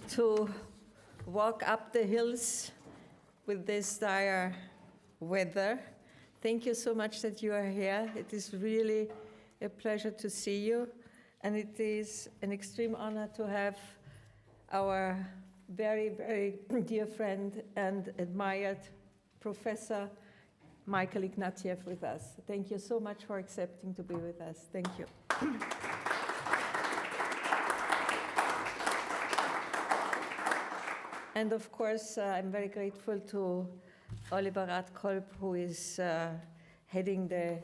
to walk up the hills with this dire weather. Thank you so much that you are here. It is really a pleasure to see you, and it is an extreme honor to have our very, very dear friend and admired Professor Michael Ignatieff with us. Thank you so much for accepting to be with us. Thank you. And of course, I'm very grateful to Oliver Rathkolb, who is heading the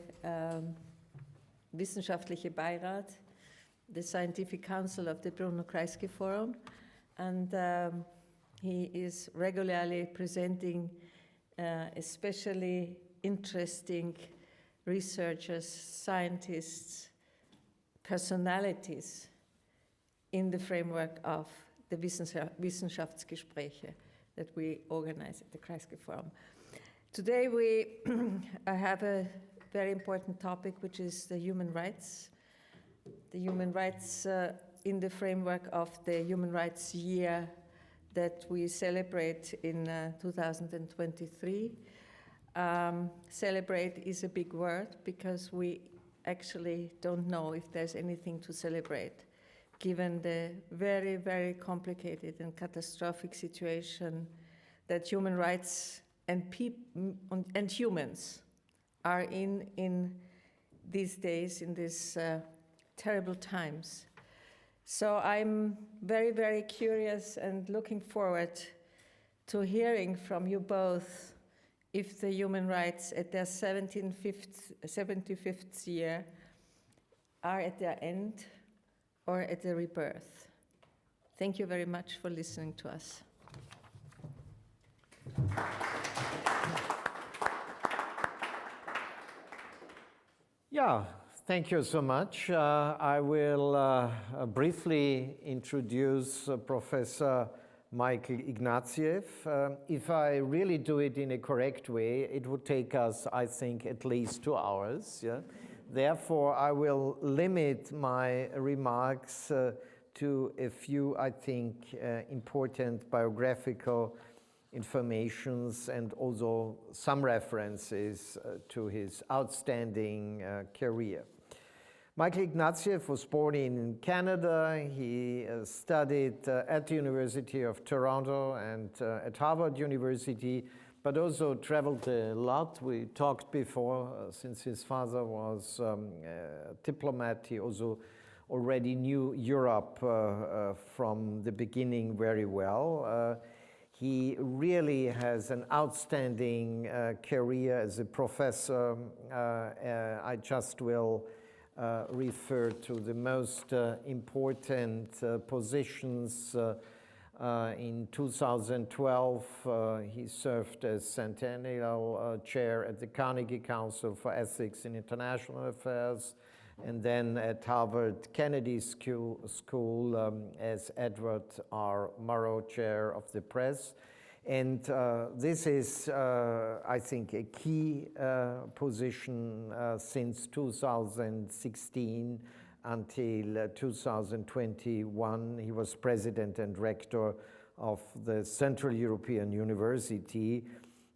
Wissenschaftliche Beirat, the Scientific Council of the Bruno Kreisky Forum. And he is regularly presenting especially interesting researchers, scientists, personalities in the framework of the Wissenschaftsgespräche that we organize at the Kreisky Forum. Today we have a very important topic, which is the human rights. The human rights in the framework of the Human Rights Year that we celebrate in 2023. Celebrate is a big word because we actually don't know if there's anything to celebrate, given the very, very complicated and catastrophic situation that human rights and humans are in these days, in these terrible times. So I'm very, very curious and looking forward to hearing from you both if the human rights at their 75th year are at their end or at the rebirth. Thank you very much for listening to us. Yeah, thank you so much. I will briefly introduce Professor Michael Ignatieff. If I really do it in a correct way, it would take us, I think, at least 2 hours. Yeah? Therefore, I will limit my remarks to a few, I think, important biographical informations and also some references to his outstanding career. Michael Ignatieff was born in Canada. He studied at the University of Toronto and at Harvard University, but also traveled a lot. We talked before, since his father was a diplomat, he also already knew Europe from the beginning very well. He really has an outstanding career as a professor. I just will refer to the most important positions. In 2012, he served as Centennial Chair at the Carnegie Council for Ethics in International Affairs, and then at Harvard Kennedy School as Edward R. Murrow Chair of the Press. And this is, I think, a key position since 2016 until 2021. He was president and rector of the Central European University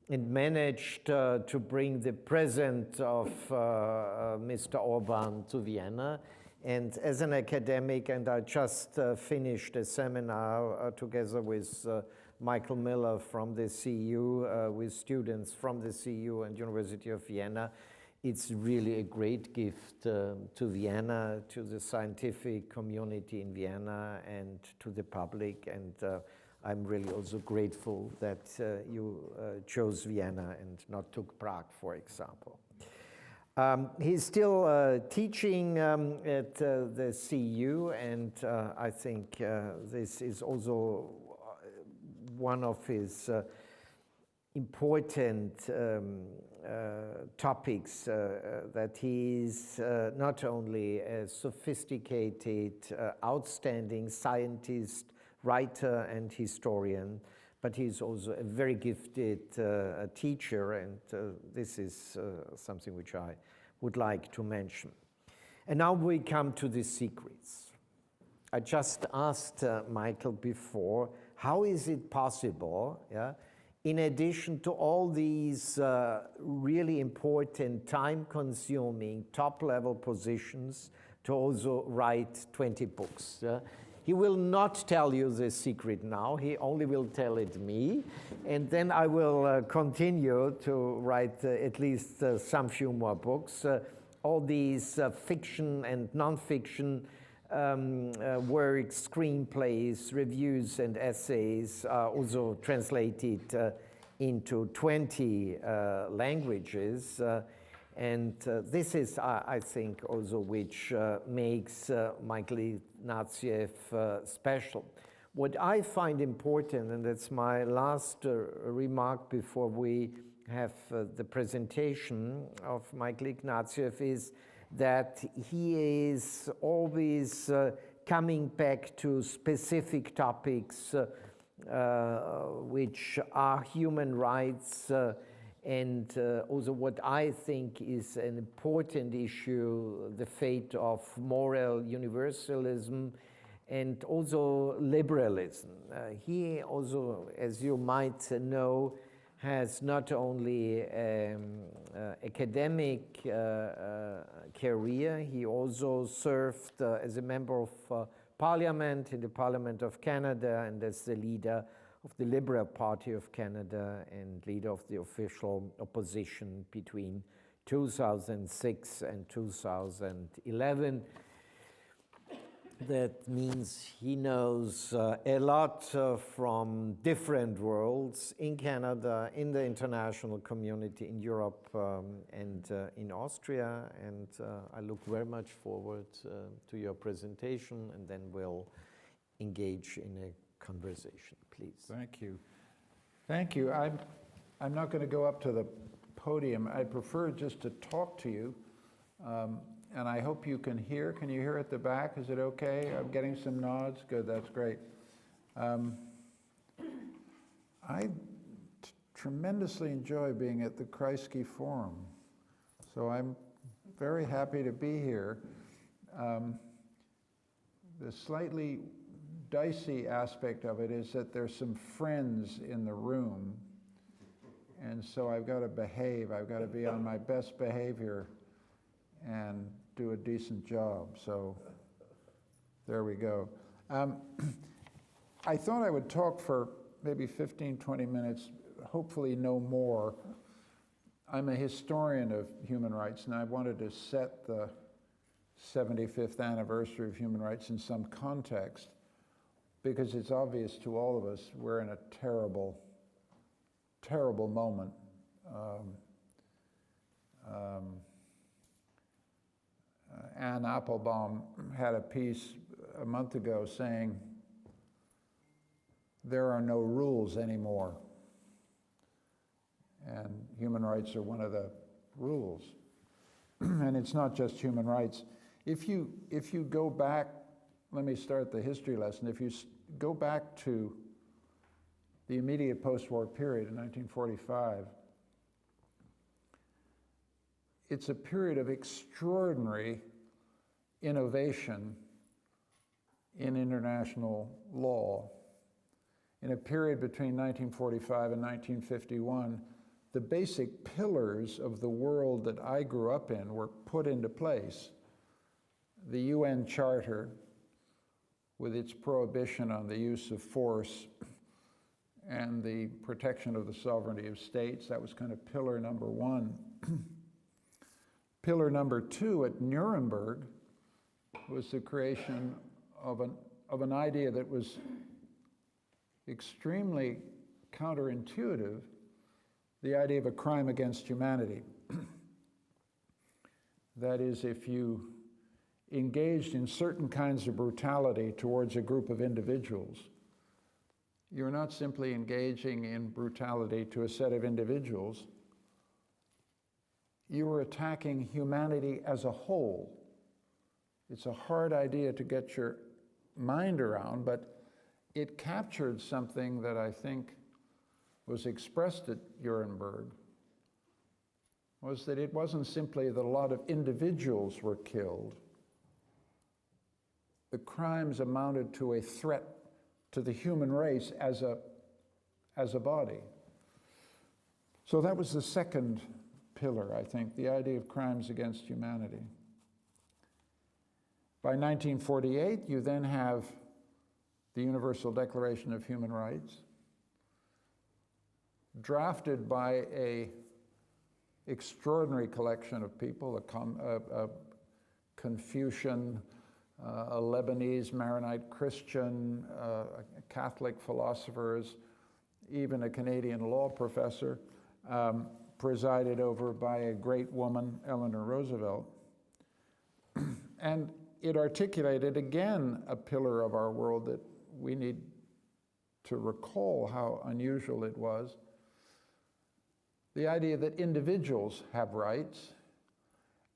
and managed to bring the present of Mr. Orban to Vienna. And as an academic, and I just finished a seminar together with Michael Miller from the CEU, with students from the CEU and University of Vienna. It's really a great gift to Vienna, to the scientific community in Vienna, and to the public. And I'm really also grateful that you chose Vienna and not took Prague, for example. He's still teaching at the CEU, and I think this is also one of his important topics, that he's not only a sophisticated, outstanding scientist, writer and historian, but he's also a very gifted teacher, and this is something which I would like to mention. And now we come to the secrets. I just asked Michael before, how is it possible, yeah, in addition to all these really important, time-consuming, top-level positions, to also write 20 books? He will not tell you the secret now. He only will tell it me. And then I will continue to write at least some few more books. All these fiction and non-fiction works, screenplays, reviews, and essays are also translated into 20 languages. And this is, I think, also which makes Michael Ignatieff special. What I find important, and that's my last remark before we have the presentation of Michael Ignatieff, is that he is always coming back to specific topics which are human rights, and also what I think is an important issue, the fate of moral universalism and also liberalism. He also, as you might know, has not only academic career, he also served as a member of parliament in the Parliament of Canada and as the leader of the Liberal Party of Canada and leader of the official opposition between 2006 and 2011. That means he knows a lot from different worlds in Canada, in the international community, in Europe, and in Austria. And I look very much forward to your presentation, and then we'll engage in a conversation, please. Thank you. Thank you. I'm not going to go up to the podium. I prefer just to talk to you. And I hope you can hear. Can you hear at the back? Is it okay? I'm getting some nods. Good, that's great. I tremendously enjoy being at the Kreisky Forum. So I'm very happy to be here. The slightly dicey aspect of it is that there's some friends in the room. And so I've got to behave. I've got to be on my best behavior and do a decent job. So there we go. I thought I would talk for maybe 15, 20 minutes, hopefully no more. I'm a historian of human rights, and I wanted to set the 75th anniversary of human rights in some context, because it's obvious to all of us we're in a terrible, terrible moment. Anne Applebaum had a piece a month ago saying, there are no rules anymore. And human rights are one of the rules. And it's not just human rights. If you go back, let me start the history lesson. If you go back to the immediate post-war period in 1945, it's a period of extraordinary innovation in international law. In a period between 1945 and 1951, the basic pillars of the world that I grew up in were put into place. The UN Charter, with its prohibition on the use of force and the protection of the sovereignty of states, that was kind of pillar number one. Pillar number two at Nuremberg was the creation of an idea that was extremely counterintuitive, the idea of a crime against humanity. That is, if you engaged in certain kinds of brutality towards a group of individuals, you're not simply engaging in brutality to a set of individuals, you were attacking humanity as a whole. It's a hard idea to get your mind around, but it captured something that I think was expressed at Nuremberg, was that it wasn't simply that a lot of individuals were killed, the crimes amounted to a threat to the human race as a body. So that was the second pillar, I think, the idea of crimes against humanity. By 1948, you then have the Universal Declaration of Human Rights, drafted by an extraordinary collection of people, a Confucian, a Lebanese Maronite Christian, Catholic philosophers, even a Canadian law professor, presided over by a great woman, Eleanor Roosevelt. And it articulated again a pillar of our world that we need to recall how unusual it was. The idea that individuals have rights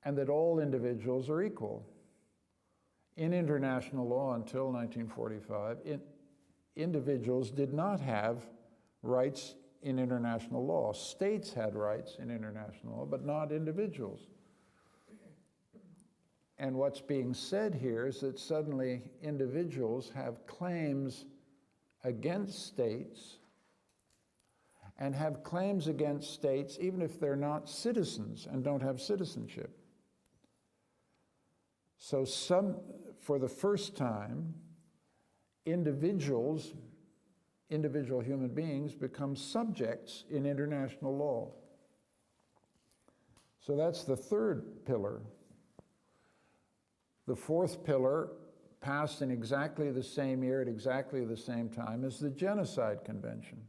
and that all individuals are equal. In international law until 1945, individuals did not have rights in international law. States had rights in international law, but not individuals. And what's being said here is that suddenly individuals have claims against states and have claims against states even if they're not citizens and don't have citizenship. So for the first time, individual human beings become subjects in international law. So that's the third pillar. The fourth pillar, passed in exactly the same year at exactly the same time, is the Genocide Convention.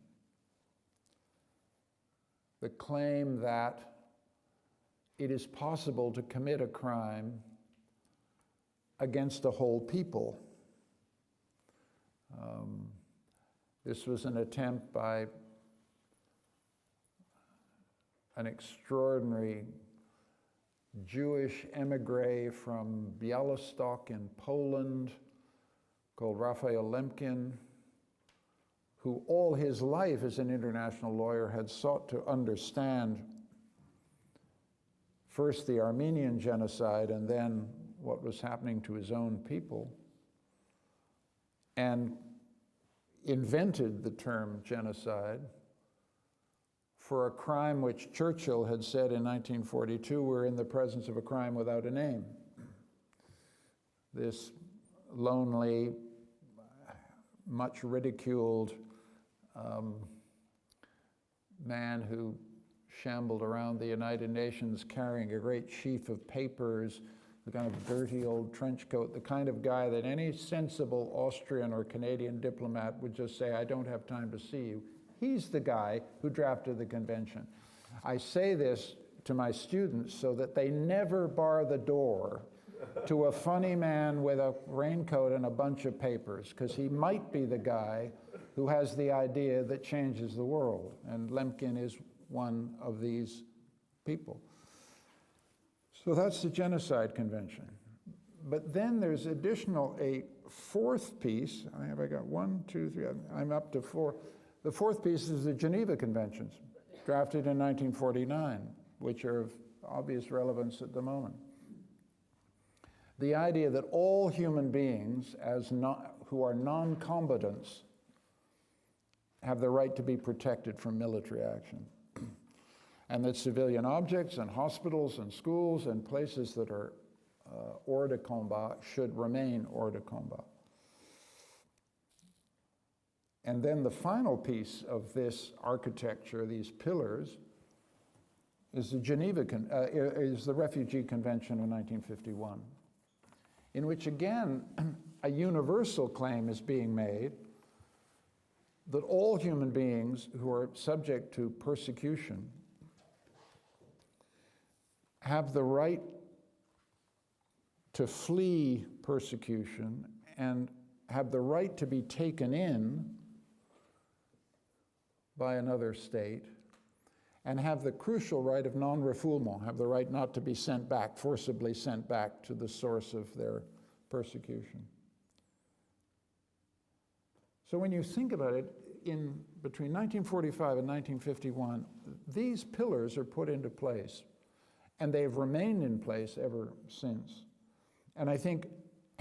The claim that it is possible to commit a crime against a whole people. This was an attempt by an extraordinary Jewish emigre from Białystok in Poland called Raphael Lemkin, who all his life as an international lawyer had sought to understand first the Armenian genocide and then what was happening to his own people, and invented the term genocide for a crime which Churchill had said in 1942, we're in the presence of a crime without a name. This lonely, much ridiculed man who shambled around the United Nations carrying a great sheaf of papers, the kind of dirty old trench coat, the kind of guy that any sensible Austrian or Canadian diplomat would just say, I don't have time to see you. He's the guy who drafted the convention. I say this to my students so that they never bar the door to a funny man with a raincoat and a bunch of papers, because he might be the guy who has the idea that changes the world. And Lemkin is one of these people. So that's the Genocide Convention. But then there's a fourth piece. Have I got 1, 2, 3? I'm up to 4. The fourth piece is the Geneva Conventions, drafted in 1949, which are of obvious relevance at the moment. The idea that all human beings who are non-combatants have the right to be protected from military action, and that civilian objects and hospitals and schools and places that are hors de combat should remain hors de combat. And then the final piece of this architecture, these pillars, is the Refugee Convention of 1951, in which again a universal claim is being made that all human beings who are subject to persecution have the right to flee persecution and have the right to be taken in by another state, and have the crucial right of non-refoulement, have the right not to be sent back, forcibly sent back to the source of their persecution. So when you think about it, between 1945 and 1951, these pillars are put into place, and they've remained in place ever since. And I think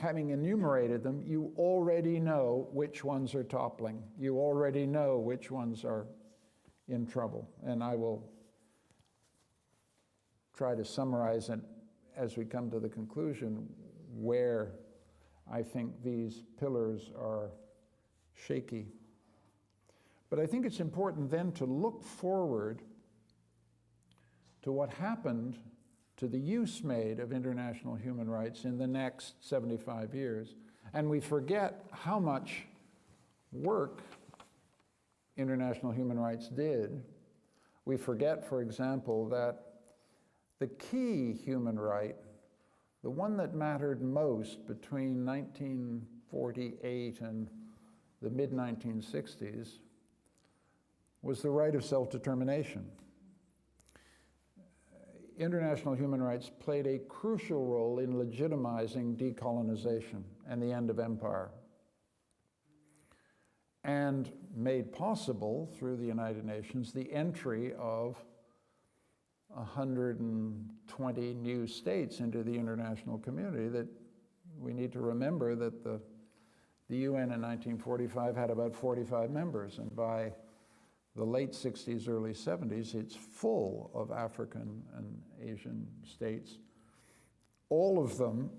having enumerated them, you already know which ones are toppling. You already know which ones are in trouble. And I will try to summarize it as we come to the conclusion where I think these pillars are shaky. But I think it's important then to look forward to what happened to the use made of international human rights in the next 75 years. And we forget how much work international human rights did. We forget, for example, that the key human right, the one that mattered most between 1948 and the mid-1960s, was the right of self-determination. International human rights played a crucial role in legitimizing decolonization and the end of empire, and made possible through the United Nations the entry of 120 new states into the international community. That we need to remember that the UN in 1945 had about 45 members, and by the late 60s, early 70s, it's full of African and Asian states, all of them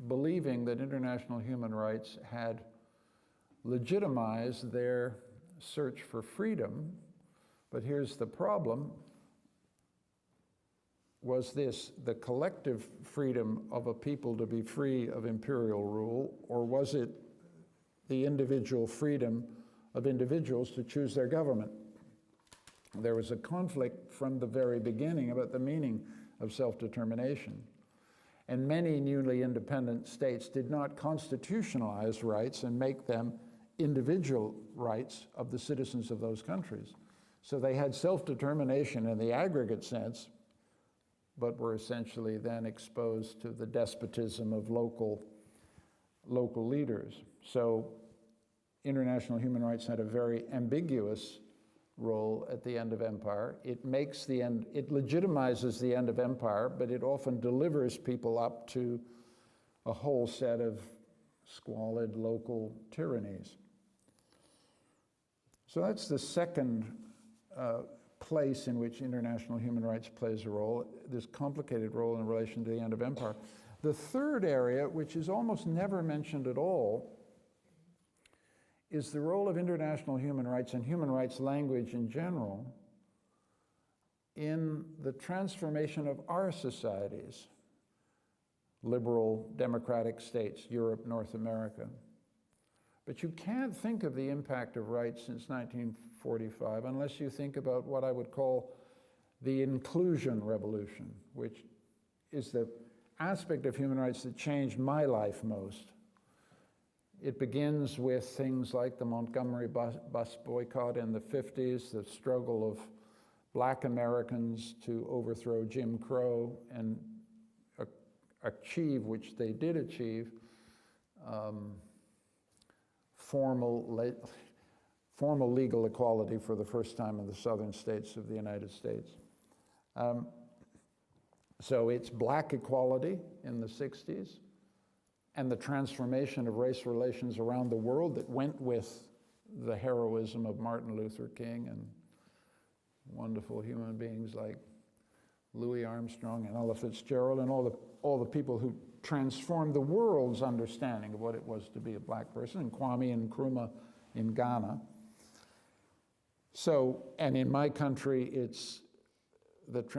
believing that international human rights had legitimized their search for freedom. But here's the problem. Was this the collective freedom of a people to be free of imperial rule, or was it the individual freedom of individuals to choose their government? There was a conflict from the very beginning about the meaning of self-determination. And many newly independent states did not constitutionalize rights and make them individual rights of the citizens of those countries. So they had self-determination in the aggregate sense, but were essentially then exposed to the despotism of local leaders. So international human rights had a very ambiguous role at the end of empire. It makes the end, it legitimizes the end of empire, but it often delivers people up to a whole set of squalid local tyrannies. So that's the second place in which international human rights plays a role, this complicated role in relation to the end of empire. The third area, which is almost never mentioned at all, is the role of international human rights and human rights language in general in the transformation of our societies, liberal democratic states, Europe, North America. But you can't think of the impact of rights since 1945 unless you think about what I would call the inclusion revolution, which is the aspect of human rights that changed my life most. It begins with things like the Montgomery bus boycott in the 50s, the struggle of Black Americans to overthrow Jim Crow and achieve, which they did achieve, formal legal equality for the first time in the southern states of the United States. So it's black equality in the 60s, and the transformation of race relations around the world that went with the heroism of Martin Luther King and wonderful human beings like Louis Armstrong and Ella Fitzgerald and all the people who transformed the world's understanding of what it was to be a black person, and Kwame Nkrumah in Ghana. So, and in my country, it's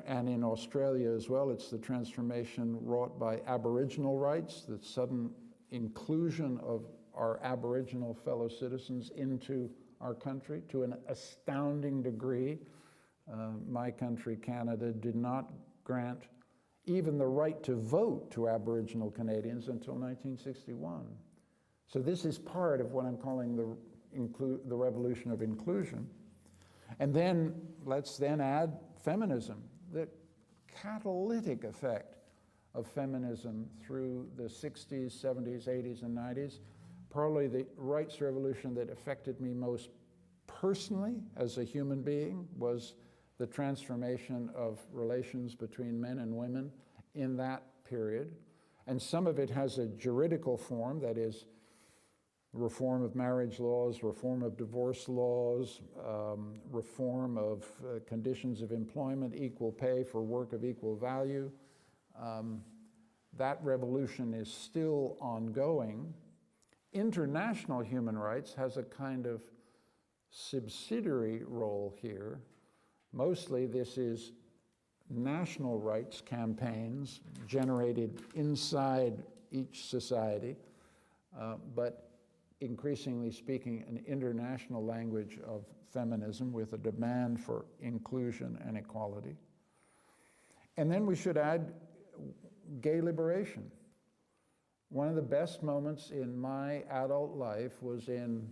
and in Australia as well, it's the transformation wrought by Aboriginal rights, the sudden inclusion of our Aboriginal fellow citizens into our country to an astounding degree. My country, Canada, did not grant even the right to vote to Aboriginal Canadians until 1961. So this is part of what I'm calling the revolution of inclusion. And then let's then add feminism, the catalytic effect of feminism through the 60s, 70s, 80s, and 90s. Probably the rights revolution that affected me most personally as a human being was the transformation of relations between men and women in that period. And some of it has a juridical form, that is, reform of marriage laws, reform of divorce laws, reform of conditions of employment, equal pay for work of equal value. That revolution is still ongoing. International human rights has a kind of subsidiary role here. Mostly this is national rights campaigns generated inside each society, but increasingly speaking an international language of feminism with a demand for inclusion and equality. And then we should add gay liberation. One of the best moments in my adult life was in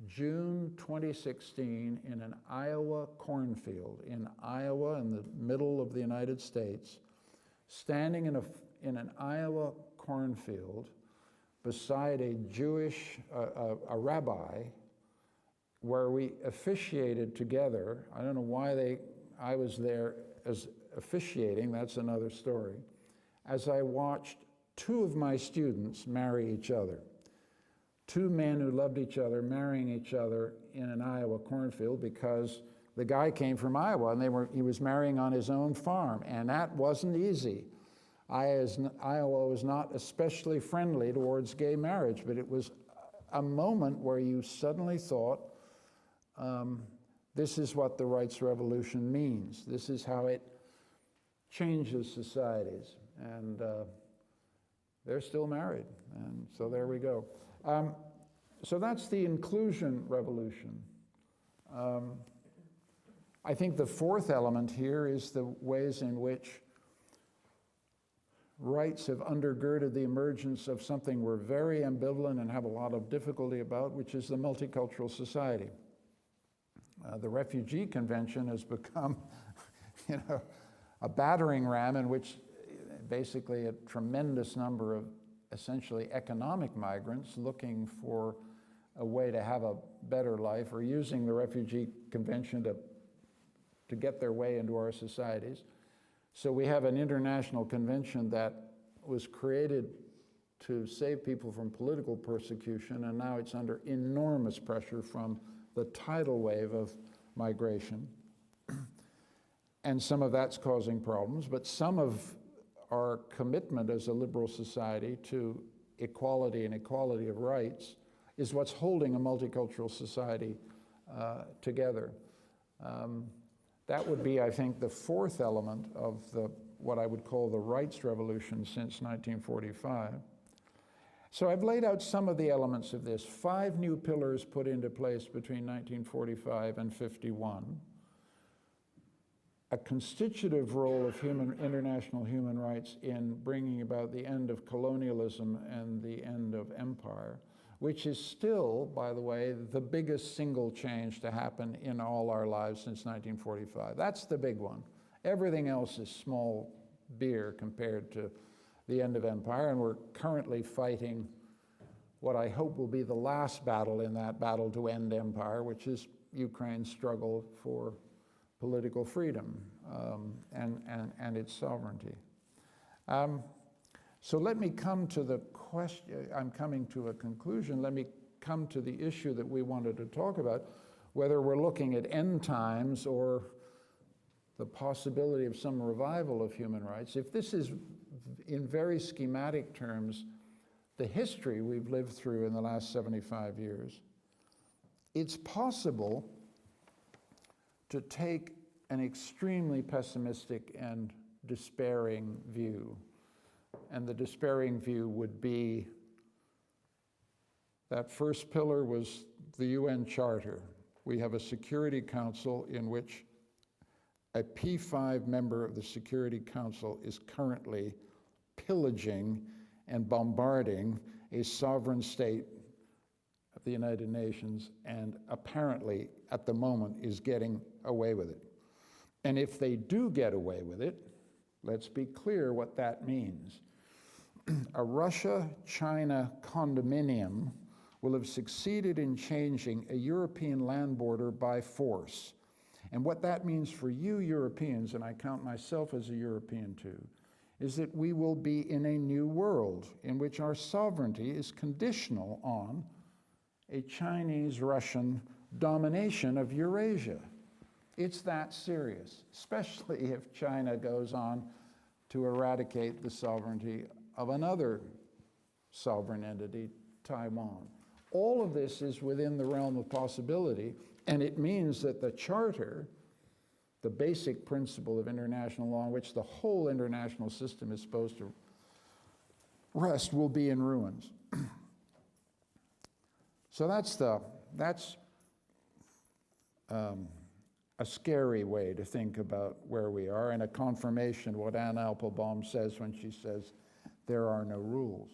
June 2016 in an Iowa cornfield, in Iowa, in the middle of the United States, standing in an Iowa cornfield beside a Jewish, a rabbi, where we officiated together. I don't know why I was there as officiating, that's another story, as I watched two of my students marry each other. Two men who loved each other marrying each other in an Iowa cornfield, because the guy came from Iowa and he was marrying on his own farm, and that wasn't easy. Iowa was not especially friendly towards gay marriage, but it was a moment where you suddenly thought, this is what the rights revolution means. This is how it changes societies. And they're still married, and so there we go. So that's the inclusion revolution. I think the fourth element here is the ways in which rights have undergirded the emergence of something we're very ambivalent and have a lot of difficulty about, which is the multicultural society. The Refugee Convention has become, a battering ram in which basically a tremendous number of essentially economic migrants looking for a way to have a better life or using the Refugee Convention to get their way into our societies. So we have an international convention that was created to save people from political persecution, and now it's under enormous pressure from the tidal wave of migration. And some of that's causing problems, but some of our commitment as a liberal society to equality and equality of rights is what's holding a multicultural society together. That would be, I think, the fourth element of what I would call the rights revolution since 1945. So I've laid out some of the elements of this. 5 new pillars put into place between 1945 and 51. A constitutive role of international human rights in bringing about the end of colonialism and the end of empire, which is still, by the way, the biggest single change to happen in all our lives since 1945. That's the big one. Everything else is small beer compared to the end of empire, and we're currently fighting what I hope will be the last battle in that battle to end empire, which is Ukraine's struggle for political freedom and its sovereignty. So let me come to the question, I'm coming to a conclusion, let me come to the issue that we wanted to talk about, whether we're looking at end times or the possibility of some revival of human rights. If this is, in very schematic terms, the history we've lived through in the last 75 years, it's possible to take an extremely pessimistic and despairing view. And the despairing view would be that first pillar was the UN Charter. We have a Security Council in which a P5 member of the Security Council is currently pillaging and bombarding a sovereign state of the United Nations, and apparently at the moment is getting away with it. And if they do get away with it, let's be clear what that means. A Russia-China condominium will have succeeded in changing a European land border by force. And what that means for you Europeans, and I count myself as a European too, is that we will be in a new world in which our sovereignty is conditional on a Chinese-Russian domination of Eurasia. It's that serious, especially if China goes on to eradicate the sovereignty of another sovereign entity, Taiwan. All of this is within the realm of possibility, and it means that the Charter, the basic principle of international law on which the whole international system is supposed to rest, will be in ruins. So that's a scary way to think about where we are, and a confirmation of what Anne Applebaum says when she says there are no rules.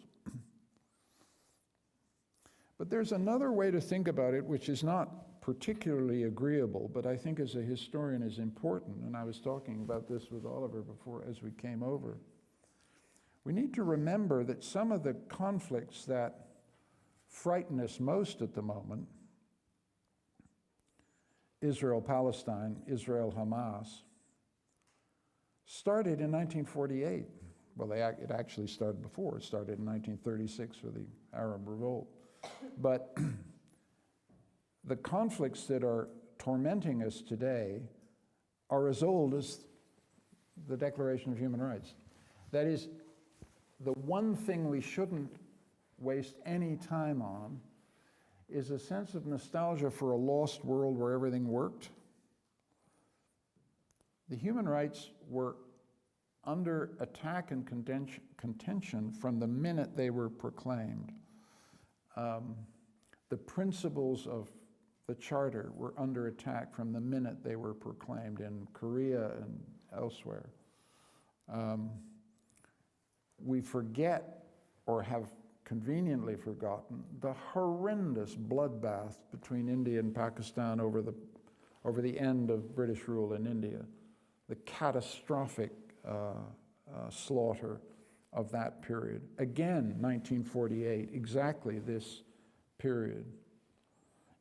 But there's another way to think about it which is not particularly agreeable, but I think as a historian is important, and I was talking about this with Oliver before as we came over. We need to remember that some of the conflicts that frighten us most at the moment, Israel-Palestine, Israel-Hamas, started in 1948. Well, it actually started before. It started in 1936 with the Arab Revolt. But the conflicts that are tormenting us today are as old as the Declaration of Human Rights. That is, the one thing we shouldn't waste any time on is a sense of nostalgia for a lost world where everything worked. The human rights were under attack and contention from the minute they were proclaimed. The principles of the Charter were under attack from the minute they were proclaimed in Korea and elsewhere. We forget, or have conveniently forgotten, the horrendous bloodbath between India and Pakistan over the end of British rule in India, the catastrophic slaughter of that period. Again, 1948, exactly this period.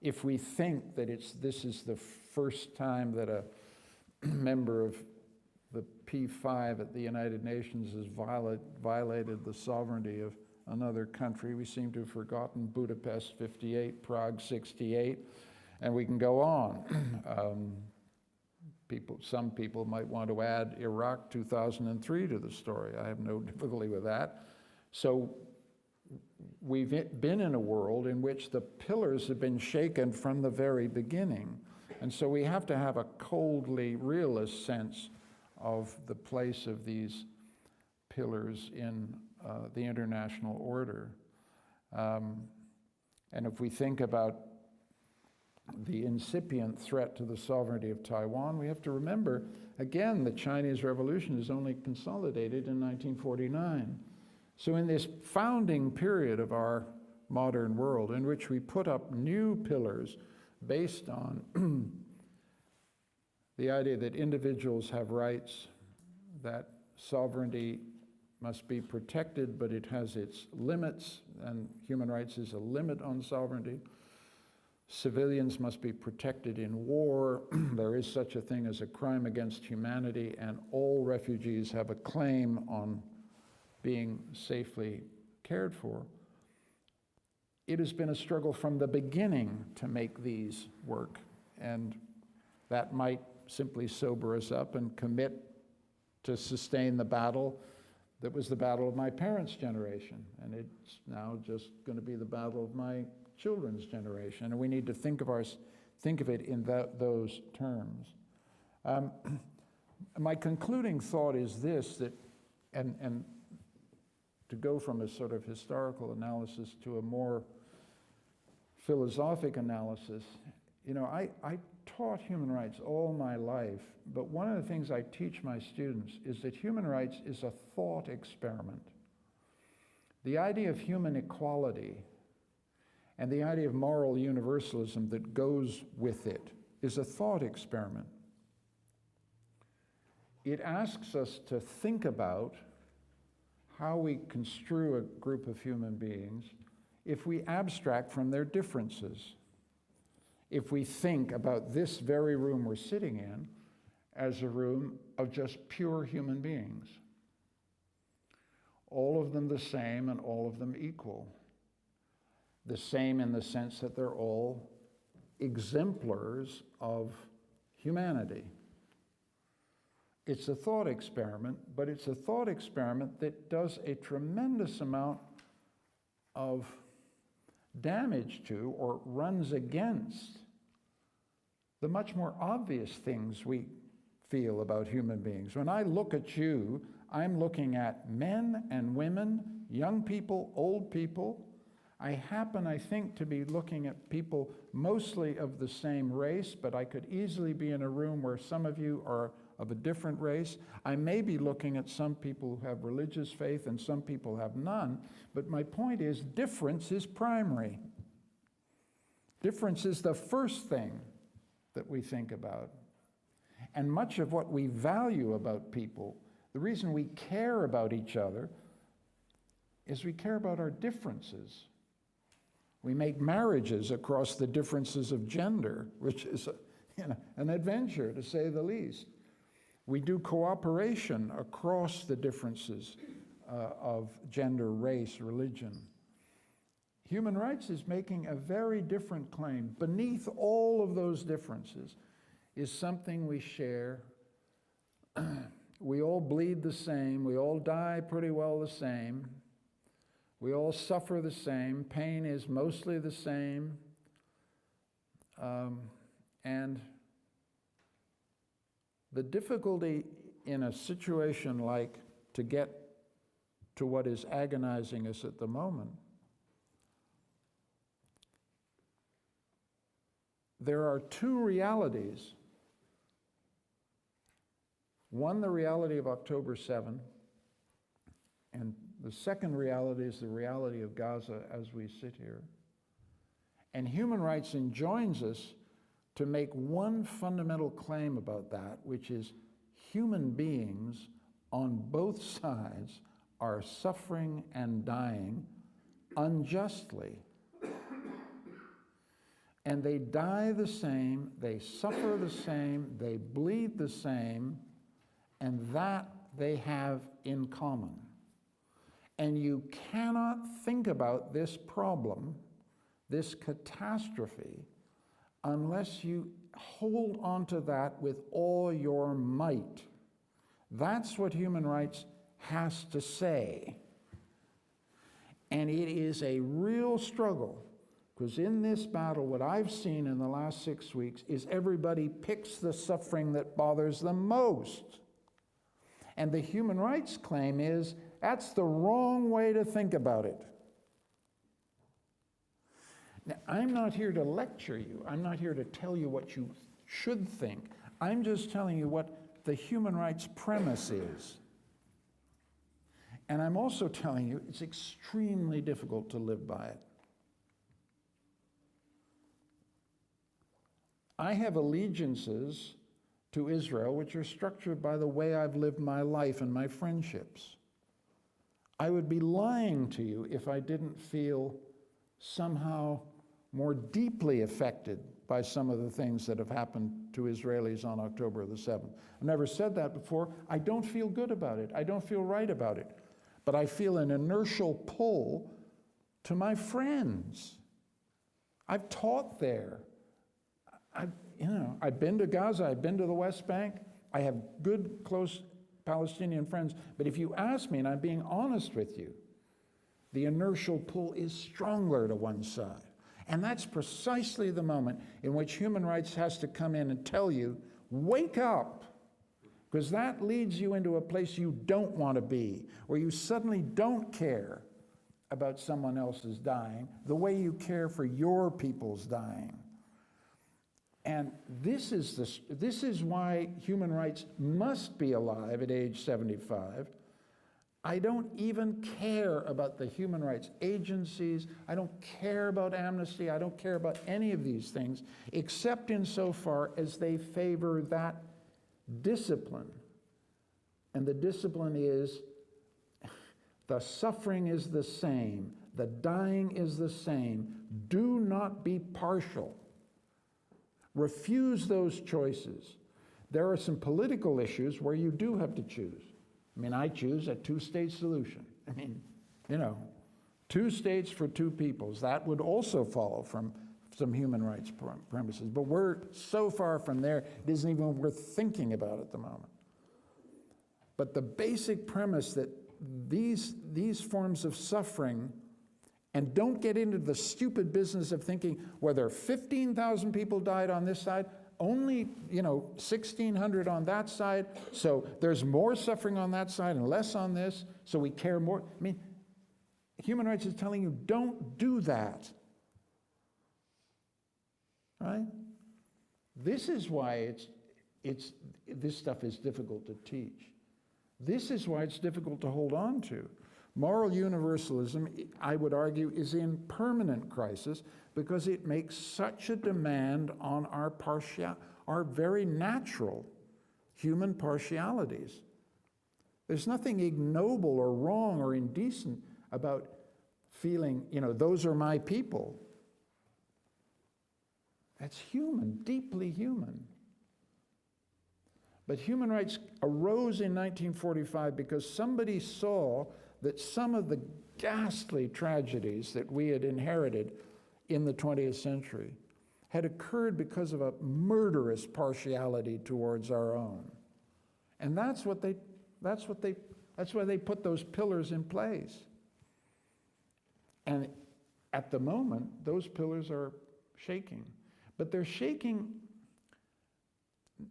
If we think that this is the first time that a member of the P5 at the United Nations has violated the sovereignty of another country, we seem to have forgotten Budapest 58, Prague 68, and we can go on. Some people might want to add Iraq 2003 to the story. I have no difficulty with that. So we've been in a world in which the pillars have been shaken from the very beginning. And so we have to have a coldly realist sense of the place of these pillars in the international order. And if we think about the incipient threat to the sovereignty of Taiwan, we have to remember, again, the Chinese Revolution is only consolidated in 1949. So in this founding period of our modern world, in which we put up new pillars based on the idea that individuals have rights, that sovereignty must be protected, but it has its limits, and human rights is a limit on sovereignty. Civilians must be protected in war. There is such a thing as a crime against humanity, and all refugees have a claim on being safely cared for. It has been a struggle from the beginning to make these work, and that might simply sober us up and commit to sustain the battle that was the battle of my parents' generation, and it's now just going to be the battle of my children's generation, and we need to think of it in those terms. My concluding thought is this, that, and to go from a sort of historical analysis to a more philosophic analysis, you know, I taught human rights all my life, but one of the things I teach my students is that human rights is a thought experiment. The idea of human equality and the idea of moral universalism that goes with it is a thought experiment. It asks us to think about how we construe a group of human beings if we abstract from their differences. If we think about this very room we're sitting in as a room of just pure human beings. all of them the same and all of them equal. The same in the sense that they're all exemplars of humanity. It's a thought experiment, but it's a thought experiment that does a tremendous amount of damage to or runs against the much more obvious things we feel about human beings. When I look at you, I'm looking at men and women, young people, old people. I happen, I think, to be looking at people mostly of the same race, but I could easily be in a room where some of you are of a different race. I may be looking at some people who have religious faith and some people have none, but my point is difference is primary. Difference is the first thing that we think about. And much of what we value about people, the reason we care about each other, is we care about our differences. We make marriages across the differences of gender, which is an adventure, to say the least. We do cooperation across the differences of gender, race, religion. Human rights is making a very different claim. Beneath all of those differences is something we share. We all bleed the same. We all die pretty well the same. We all suffer the same. Pain is mostly the same. And the difficulty in a situation like to get to what is agonizing us at the moment, there are two realities. One, the reality of October 7, and the second reality is the reality of Gaza as we sit here. And human rights enjoins us to make one fundamental claim about that, which is human beings on both sides are suffering and dying unjustly. And they die the same, they suffer the same, they bleed the same, and that they have in common. And you cannot think about this problem, this catastrophe, unless you hold on to that with all your might. That's what human rights has to say. And it is a real struggle, because in this battle, what I've seen in the last 6 weeks is everybody picks the suffering that bothers them most. And the human rights claim is, that's the wrong way to think about it. Now, I'm not here to lecture you. I'm not here to tell you what you should think. I'm just telling you what the human rights premise is. And I'm also telling you it's extremely difficult to live by it. I have allegiances to Israel which are structured by the way I've lived my life and my friendships. I would be lying to you if I didn't feel somehow more deeply affected by some of the things that have happened to Israelis on October the 7th. I've never said that before. I don't feel good about it. I don't feel right about it. But I feel an inertial pull to my friends. I've taught there. I've been to Gaza, I've been to the West Bank. I have good, close Palestinian friends. But if you ask me, and I'm being honest with you, the inertial pull is stronger to one side. And that's precisely the moment in which human rights has to come in and tell you, wake up, because that leads you into a place you don't want to be, where you suddenly don't care about someone else's dying the way you care for your people's dying. And this is why human rights must be alive at age 75. I don't even care about the human rights agencies. I don't care about Amnesty. I don't care about any of these things, except insofar as they favor that discipline. And the discipline is the suffering is the same. The dying is the same. Do not be partial. Refuse those choices. There are some political issues where you do have to choose. I mean, I choose a two-state solution. I mean, you know, 2 states for 2 peoples, that would also follow from some human rights premises. But we're so far from there, it isn't even worth thinking about at the moment. But the basic premise that these forms of suffering, and don't get into the stupid business of thinking whether 15,000 people died on this side, only, you know, 1,600 on that side, so there's more suffering on that side and less on this, so we care more. I mean, human rights is telling you, don't do that. Right? This is why this stuff is difficult to teach. This is why it's difficult to hold on to. Moral universalism, I would argue, is in permanent crisis because it makes such a demand on our very natural human partialities. There's nothing ignoble or wrong or indecent about feeling, you know, those are my people. That's human, deeply human. But human rights arose in 1945 because somebody saw that some of the ghastly tragedies that we had inherited in the 20th century had occurred because of a murderous partiality towards our own. And that's why they put those pillars in place. And at the moment, those pillars are shaking. But they're shaking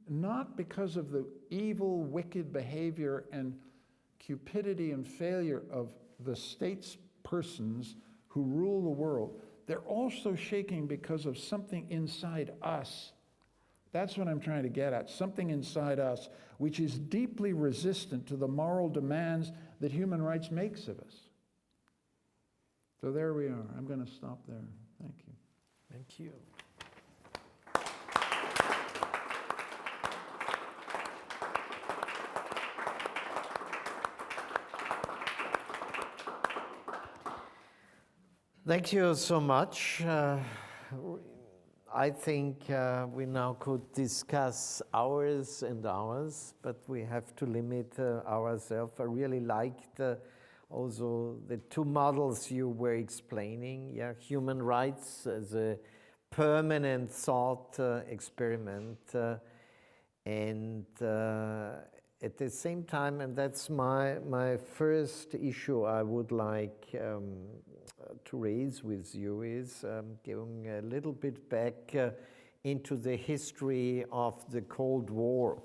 not because of the evil, wicked behavior and cupidity and failure of the statespersons who rule the world. They're also shaking because of something inside us. That's what I'm trying to get at, something inside us which is deeply resistant to the moral demands that human rights makes of us. So there we are. I'm going to stop there. Thank you. Thank you. Thank you so much. I think we now could discuss hours and hours, but we have to limit ourselves. I really liked also the 2 models you were explaining. Yeah, human rights as a permanent thought experiment, and at the same time, and that's my first issue I would like to raise with you, is going a little bit back into the history of the Cold War.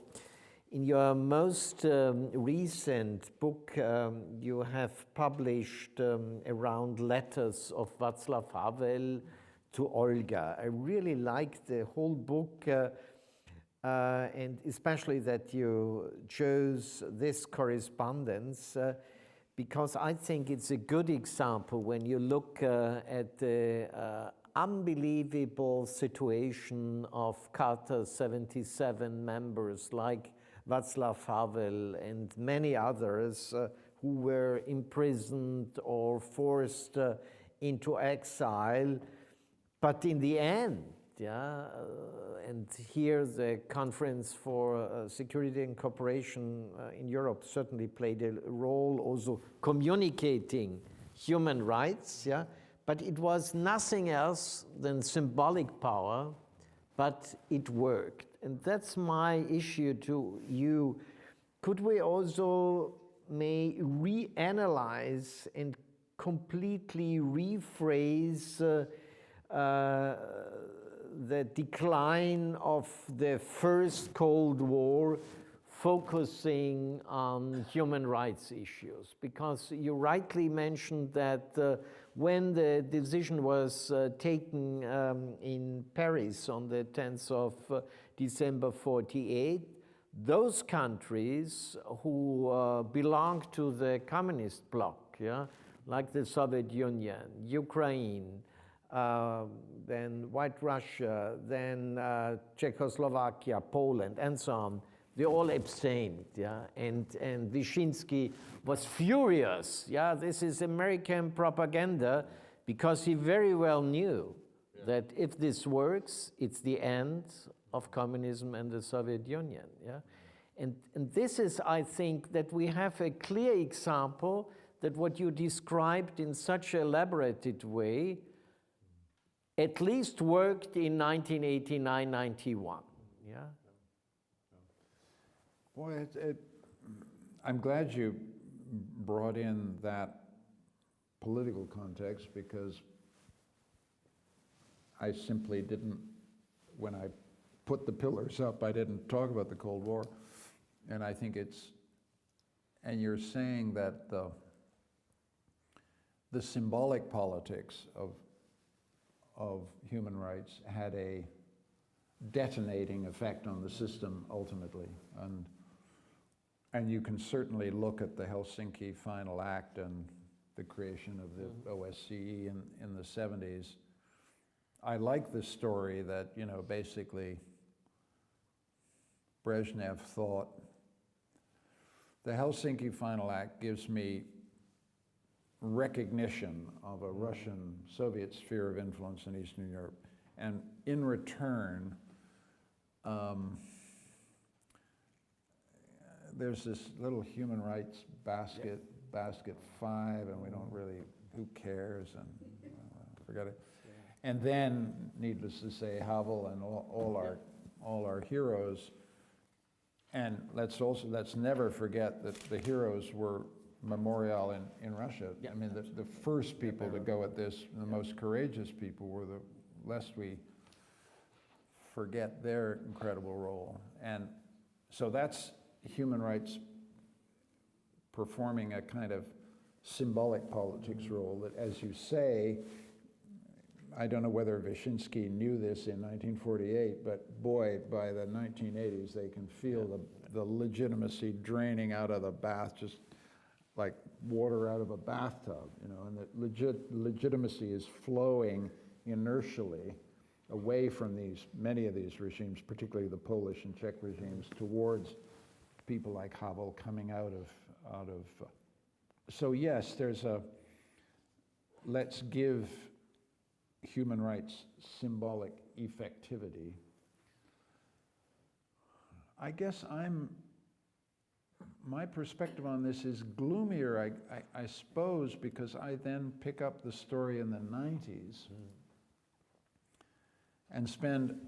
In your most recent book, you have published around letters of Václav Havel to Olga. I really liked the whole book, and especially that you chose this correspondence, because I think it's a good example when you look at the unbelievable situation of Charter 77 members like Václav Havel and many others who were imprisoned or forced into exile. But in the end, and here the Conference for Security and Cooperation in Europe certainly played a role, also communicating human rights, but it was nothing else than symbolic power, but it worked. And that's my issue to you. Could we also may reanalyze and completely rephrase the decline of the first Cold War, focusing on human rights issues? Because you rightly mentioned that when the decision was taken in Paris on the 10th of December 48, those countries who belonged to the communist bloc, like the Soviet Union, Ukraine, then White Russia, then Czechoslovakia, Poland, and so on, they all abstained, and Wyszynski was furious, this is American propaganda, because he very well knew that if this works, it's the end of communism and the Soviet Union, And this is, I think, that we have a clear example that what you described in such an elaborated way at least worked in 1989-91, yeah? Boy, I'm glad you brought in that political context, because I simply didn't, when I put the pillars up, I didn't talk about the Cold War. And I think it's, and you're saying that the symbolic politics of human rights had a detonating effect on the system ultimately. And you can certainly look at the Helsinki Final Act and the creation of the OSCE in the 70s. I like the story that, you know, basically Brezhnev thought, the Helsinki Final Act gives me recognition of a Russian Soviet sphere of influence in Eastern Europe, and in return, there's this little human rights basket 5, and we don't really, who cares, and forget it. And then, needless to say, Havel and all our heroes. And let's never forget that the heroes were Memorial in Russia. I mean, the first people to go at this, the most courageous people, were lest we forget their incredible role. And so that's human rights performing a kind of symbolic politics role that, as you say, I don't know whether Wyszynski knew this in 1948, but boy, by the 1980s, they can feel the legitimacy draining out of the bath, just like water out of a bathtub, you know, and the legitimacy is flowing inertially away from many of these regimes, particularly the Polish and Czech regimes, towards people like Havel coming out of. So yes, there's let's give human rights symbolic effectivity. I guess my perspective on this is gloomier, I suppose, because I then pick up the story in the 90s and spend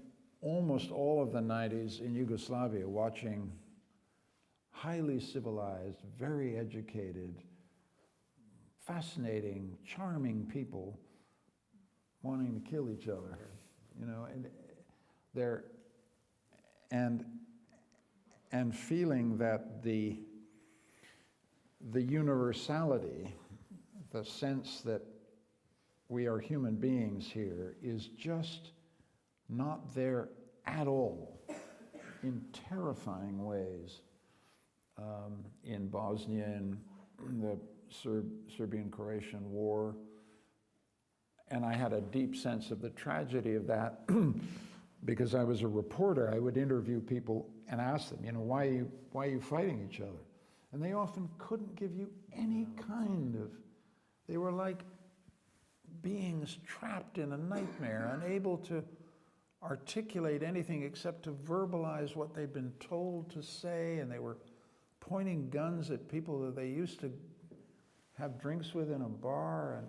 almost all of the 90s in Yugoslavia watching highly civilized, very educated, fascinating, charming people wanting to kill each other, you know, and feeling that the universality, the sense that we are human beings here, is just not there at all, in terrifying ways, in Bosnia, in the Serbian-Croatian War. And I had a deep sense of the tragedy of that because I was a reporter. I would interview people and ask them, you know, why are you fighting each other? And they often couldn't give you any kind of, they were like beings trapped in a nightmare, unable to articulate anything except to verbalize what they'd been told to say, and they were pointing guns at people that they used to have drinks with in a bar and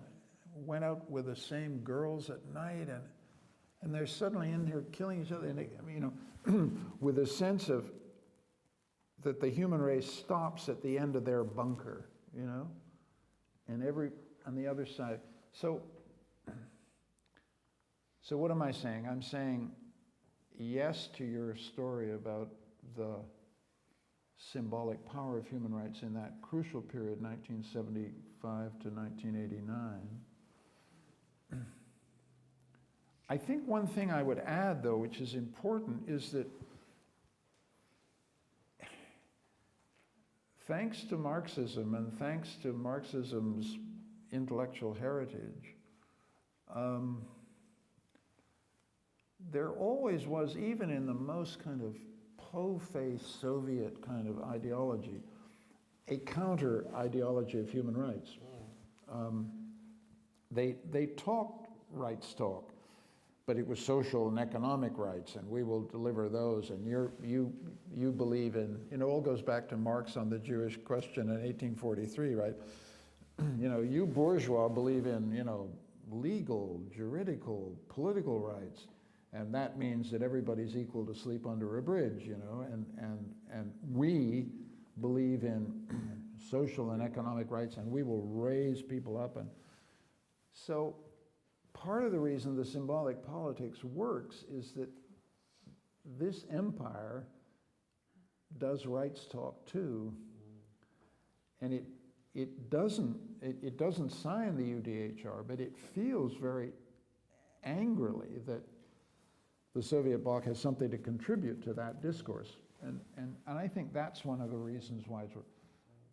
went out with the same girls at night, and they're suddenly in here killing each other, and they, I mean, you know, with a sense of that the human race stops at the end of their bunker, you know, and on the other side. So what am I saying? I'm saying yes to your story about the symbolic power of human rights in that crucial period, 1975 to 1989. I think one thing I would add, though, which is important, is that thanks to Marxism and thanks to Marxism's intellectual heritage, there always was, even in the most kind of po-faced Soviet kind of ideology, a counter ideology of human rights. They talked rights talk, but it was social and economic rights, and we will deliver those, and you believe in, it all goes back to Marx on the Jewish question in 1843, right? you bourgeois believe in, legal, juridical, political rights, and that means that everybody's equal to sleep under a bridge, and we believe in social and economic rights, and we will raise people up. And so part of the reason the symbolic politics works is that this empire does rights talk too, and it doesn't sign the UDHR, but it feels very angrily that the Soviet bloc has something to contribute to that discourse, and I think that's one of the reasons why it's.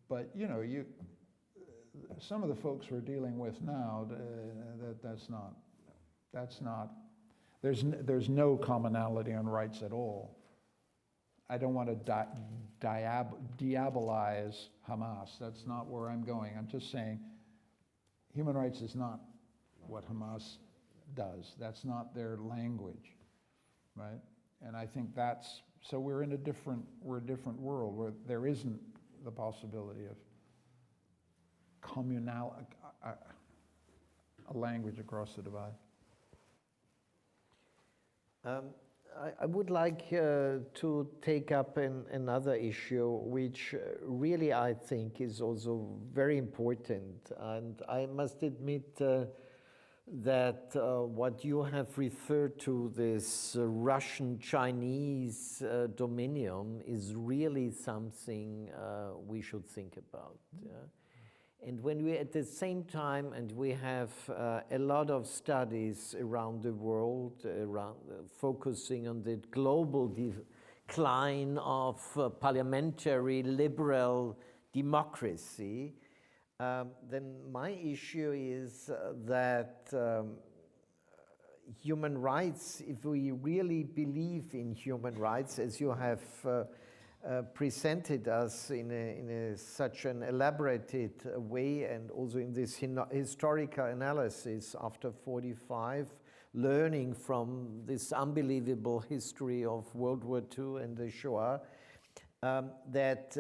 But some of the folks we're dealing with now, that's not. There's no commonality on rights at all. I don't want to diabolize Hamas. That's not where I'm going. I'm just saying human rights is not what Hamas does. That's not their language, right? And I think so we're in a different world where there isn't the possibility of a language across the divide. I would like to take up another issue, which really I think is also very important. And I must admit that what you have referred to, this Russian-Chinese dominion, is really something we should think about. Yeah? And when we, at the same time, and we have a lot of studies around the world, focusing on the global decline of parliamentary liberal democracy, then my issue is that human rights, if we really believe in human rights, as you have presented us in such an elaborated way, and also in this historical analysis after 45, learning from this unbelievable history of World War II and the Shoah, that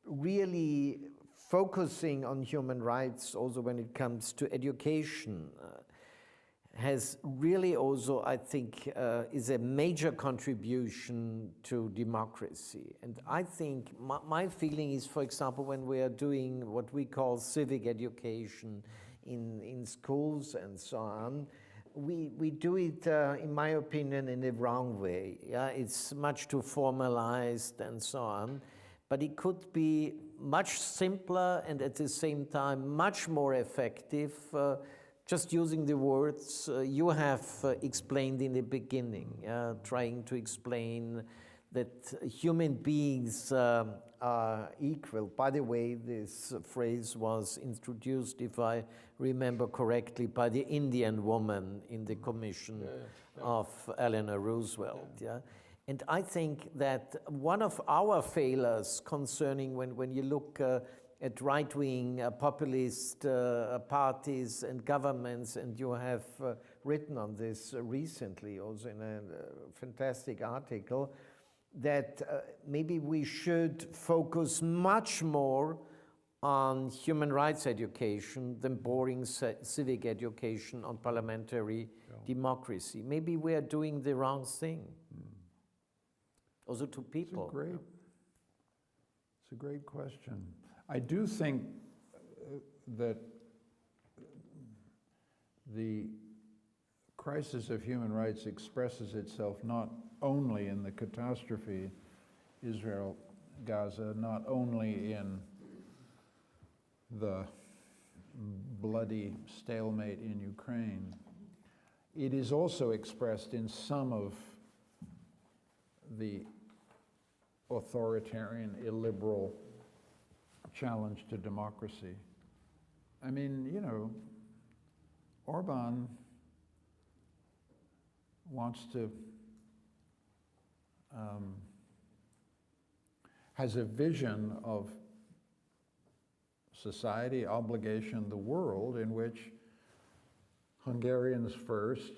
really focusing on human rights also when it comes to education has really also, I think, is a major contribution to democracy. And I think my feeling is, for example, when we are doing what we call civic education in schools and so on, we do it, in my opinion, in the wrong way. Yeah, it's much too formalized and so on. But it could be much simpler and at the same time much more effective, just using the words you have explained in the beginning, trying to explain that human beings are equal. By the way, this phrase was introduced, if I remember correctly, by the Indian woman in the commission of Eleanor Roosevelt. Yeah? And I think that one of our failures concerning when you look at right-wing populist parties and governments, and you have written on this recently, also in a fantastic article, that maybe we should focus much more on human rights education than boring civic education on parliamentary democracy. Maybe we are doing the wrong thing. Also to people. It's a great question. I do think that the crisis of human rights expresses itself not only in the catastrophe, Israel-Gaza, not only in the bloody stalemate in Ukraine. It is also expressed in some of the authoritarian, illiberal challenge to democracy. I mean, Orban wants to, has a vision of society, obligation, the world, in which Hungarians first,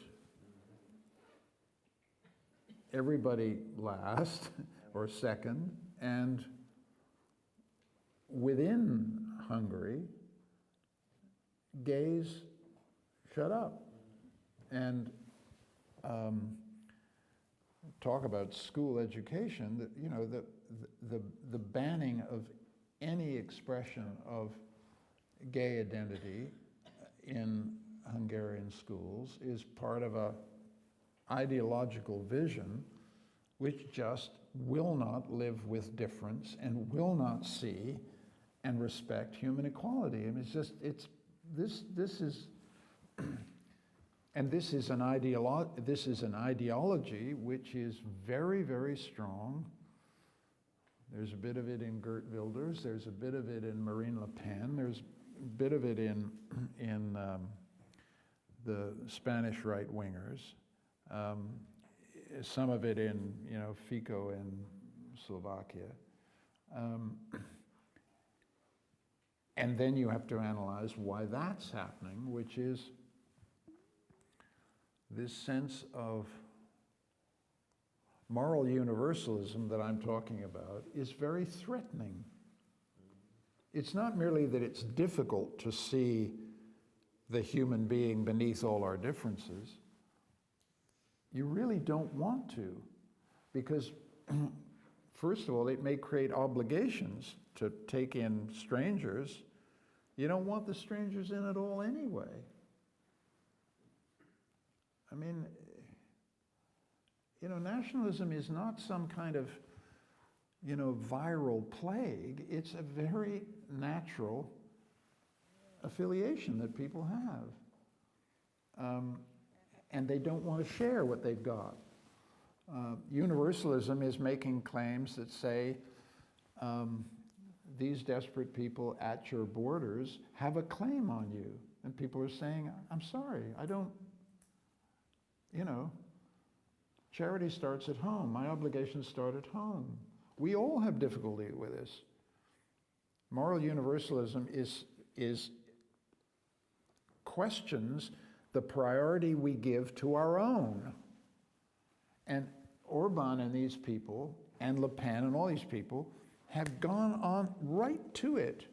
everybody last or second, and within Hungary, gays, shut up. And talk about school education, that, you know, the banning of any expression of gay identity in Hungarian schools is part of a ideological vision which just will not live with difference and will not see and respect human equality. I mean, it's just, this is, and this is an ideology which is very, very strong. There's a bit of it in Geert Wilders, there's a bit of it in Marine Le Pen, there's a bit of it in the Spanish right-wingers, some of it in, you know, Fico in Slovakia. And then you have to analyze why that's happening, which is this sense of moral universalism that I'm talking about is very threatening. It's not merely that it's difficult to see the human being beneath all our differences. You really don't want to, because first of all, it may create obligations to take in strangers. You don't want the strangers in at all anyway. I mean, you know, nationalism is not some kind of, you know, viral plague. It's a very natural affiliation that people have. And they don't want to share what they've got. Universalism is making claims that say, these desperate people at your borders have a claim on you. And people are saying, I'm sorry, I don't, you know, charity starts at home. My obligations start at home. We all have difficulty with this. Moral universalism is questions the priority we give to our own. And Orban and these people, and Le Pen and all these people, have gone on right to it.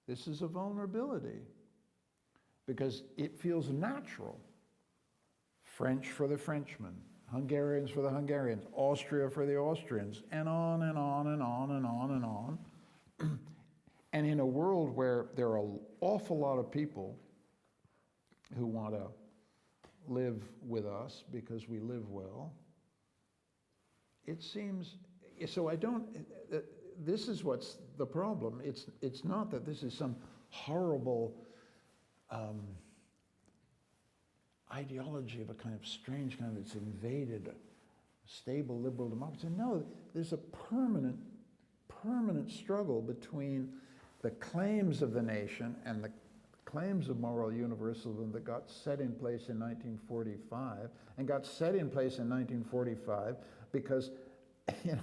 This is a vulnerability, because it feels natural. French for the Frenchmen, Hungarians for the Hungarians, Austria for the Austrians, and on and on and on and on and on. And in a world where there are an awful lot of people who want to live with us because we live well, it seems, so I don't, this is what's the problem. It's not that this is some horrible ideology of a kind of strange kind that's invaded stable liberal democracy. No, there's a permanent struggle between the claims of the nation and the claims of moral universalism that got set in place in 1945, and got set in place in 1945 because, you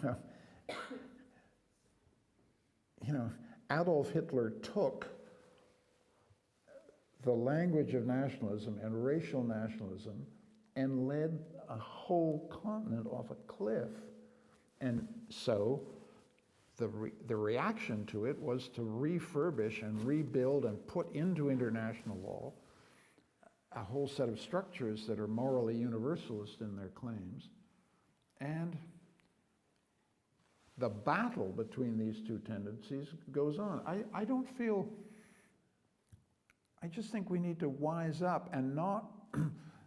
know, Adolf Hitler took the language of nationalism and racial nationalism and led a whole continent off a cliff. And so the reaction to it was to refurbish and rebuild and put into international law a whole set of structures that are morally universalist in their claims. And the battle between these two tendencies goes on. I don't feel, I just think we need to wise up and not,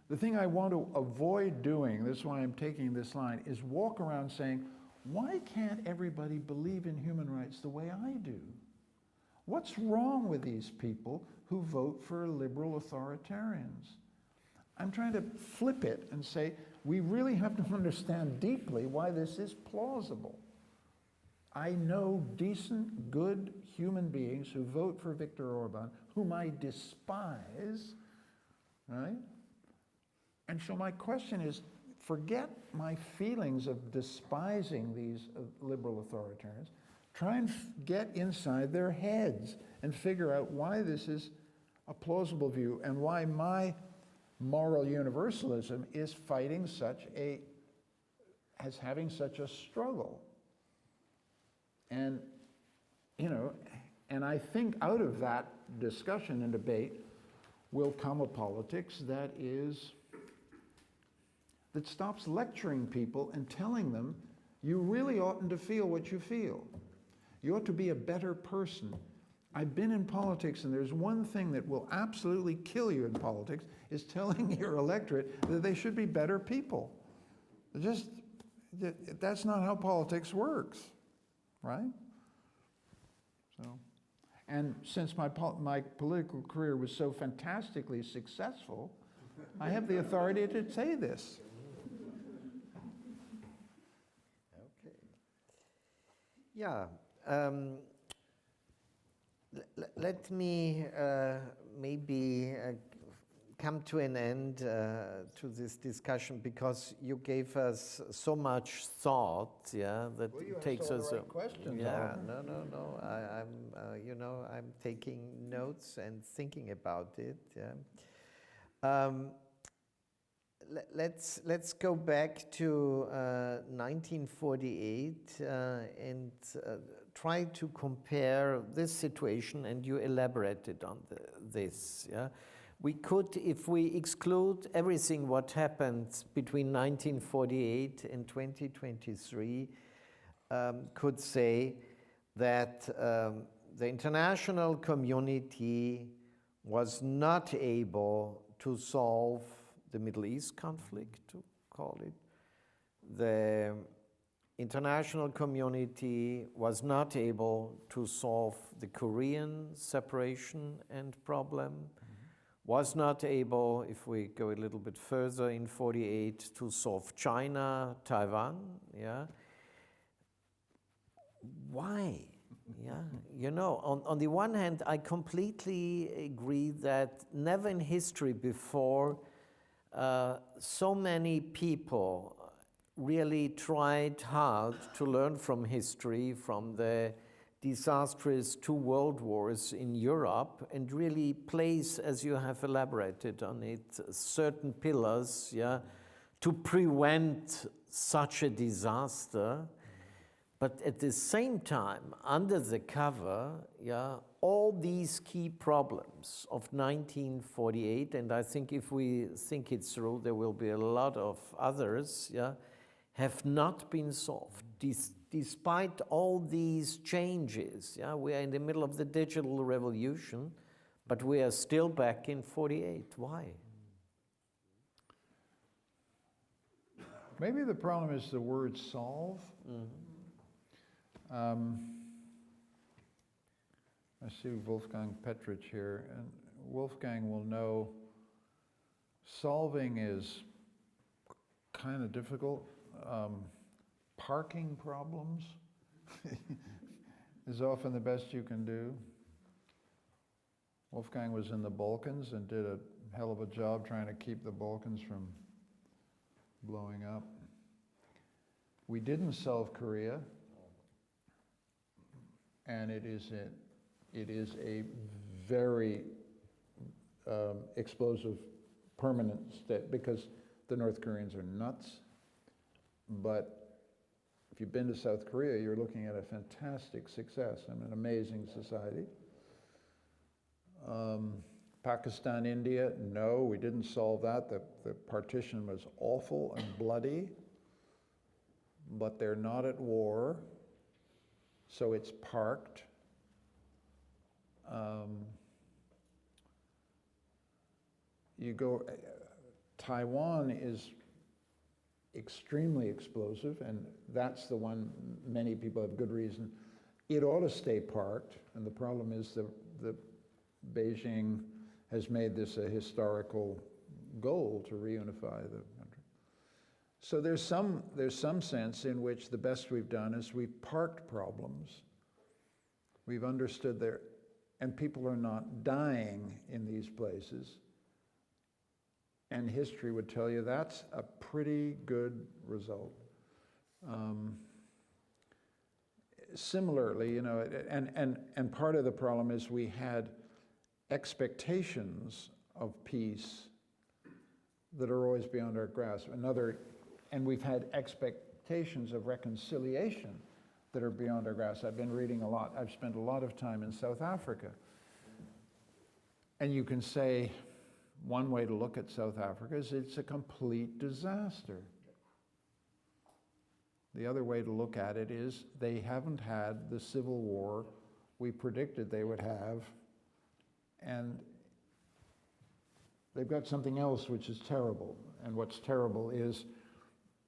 the thing I want to avoid doing, this is why I'm taking this line, is walk around saying, why can't everybody believe in human rights the way I do? What's wrong with these people who vote for liberal authoritarians? I'm trying to flip it and say, we really have to understand deeply why this is plausible. I know decent, good human beings who vote for Viktor Orban, whom I despise, right? And so my question is, forget my feelings of despising these liberal authoritarians. Try and get inside their heads and figure out why this is a plausible view and why my moral universalism is fighting having such a struggle. And, you know, And I think out of that discussion and debate will come a politics that stops lecturing people and telling them, you really oughtn't to feel what you feel. You ought to be a better person. I've been in politics, and there's one thing that will absolutely kill you in politics, is telling your electorate that they should be better people. That's not how politics works, right? So, and since my political career was so fantastically successful, I have the authority to say this. Okay. Yeah. Let me maybe come to an end to this discussion, because you gave us so much thought, yeah, that takes us. Questions. Yeah, no. I'm taking notes and thinking about it. Yeah. Let's go back to 1948 and try to compare this situation, and you elaborated on this. Yeah, we could, if we exclude everything what happened between 1948 and 2023, could say that the international community was not able to solve the Middle East conflict, to call it. The international community was not able to solve the Korean separation and problem, was not able, if we go a little bit further in 48, to solve China, Taiwan, yeah. Why? Yeah, you know, on the one hand, I completely agree that never in history before so many people really tried hard to learn from history, from the disastrous 2 world wars in Europe, and really place, as you have elaborated on it, certain pillars, yeah, to prevent such a disaster. But at the same time, under the cover, yeah, all these key problems of 1948, and I think if we think it through, there will be a lot of others, yeah, have not been solved. Despite all these changes, yeah, we are in the middle of the digital revolution, but we are still back in 48. Why? Maybe the problem is the word solve. I see Wolfgang Petrich here, and Wolfgang will know solving is kind of difficult. Parking problems is often the best you can do. Wolfgang was in the Balkans and did a hell of a job trying to keep the Balkans from blowing up. We didn't solve Korea, and it is a very explosive, permanent state, because the North Koreans are nuts. But if you've been to South Korea, you're looking at a fantastic success and an amazing society. Pakistan, India, no, we didn't solve that. The partition was awful and bloody, but they're not at war, so it's parked. Taiwan is extremely explosive, and that's the one many people have good reason. It ought to stay parked, and the problem is that Beijing has made this a historical goal to reunify the country. So there's some sense in which the best we've done is we've parked problems. We've understood and people are not dying in these places. And history would tell you that's a pretty good result. Similarly, you know, and part of the problem is we had expectations of peace that are always beyond our grasp. And we've had expectations of reconciliation that are beyond our grasp. I've been reading a lot. I've spent a lot of time in South Africa. And you can say, one way to look at South Africa is it's a complete disaster. The other way to look at it is they haven't had the civil war we predicted they would have, and they've got something else which is terrible. And what's terrible is